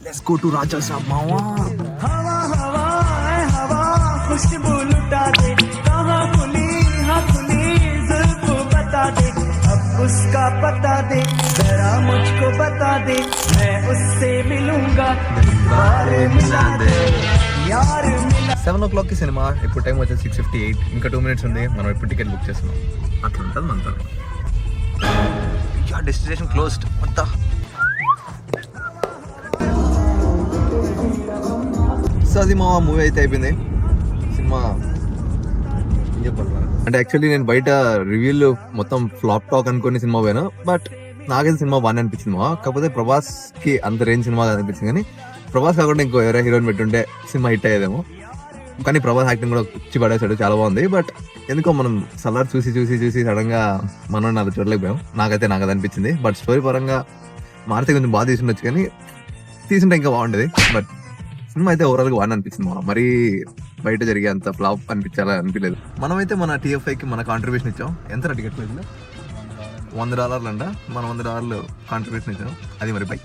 Let's go to రాజా సాబ్ మావా. हवा हवा है हवा खुशबू लुटा दे कहाँ खुली हाँ खुली जुल्फ बता दे अब उसका पता दे जरा मुझको बता दे मैं उससे मिलूंगा यार मिला दे यार मिला. 7 o'clock సినిమా. ఇప్పుడు టైం వచ్చేసి 6:58. ఇంకా 2 minutes ఉంది. మనం ఇప్పుడు టికెట్ బుక్ చేస్తున్నాం. అట్లా ఉంటుంది మనతో. Destination closed. వద్దా సో అది మా మూవీ అయితే అయిపోయింది. సినిమా ఏం చెప్పాలి అంటే యాక్చువల్లీ నేను బయట రివ్యూలు మొత్తం ఫ్లాప్ టాక్ అనుకుని సినిమా పోయాను. బట్ నాకైతే సినిమా బాగానే అనిపించింది మా. కాకపోతే ప్రభాస్ కి అంత రేంజ్ సినిమా అనిపించింది. కానీ ప్రభాస్ కాకుండా ఇంకో ఎవరైనా హీరోయిన్ పెట్టుంటే సినిమా హిట్ అయ్యేదేమో. కానీ ప్రభాస్ యాక్టింగ్ కూడా పిచ్చి పడేసాడు, చాలా బాగుంది. బట్ ఎందుకో మనం సలార్ చూసి చూసి చూసి సడన్ గా మనం అది చూడలేకపోయాం. నాకైతే నాకు అది అనిపించింది. బట్ స్టోరీ పరంగా మారితే కొంచెం బాగా తీసుండొచ్చు, కానీ తీసుంటే ఇంకా బాగుండేది. బట్ సినిమా అయితే ఓవరాల్ గా బాగా అనిపించింది. మరీ బయట జరిగే అంత ఫ్లాప్ అనిపించాలా అనిపించలేదు. మనమైతే మన TFI కి మన కాంట్రిబ్యూషన్ ఇచ్చాం. ఎంత టికెట్ $100 అంట. మనం $100 కాంట్రిబ్యూషన్ ఇచ్చాం. అది మరి బై.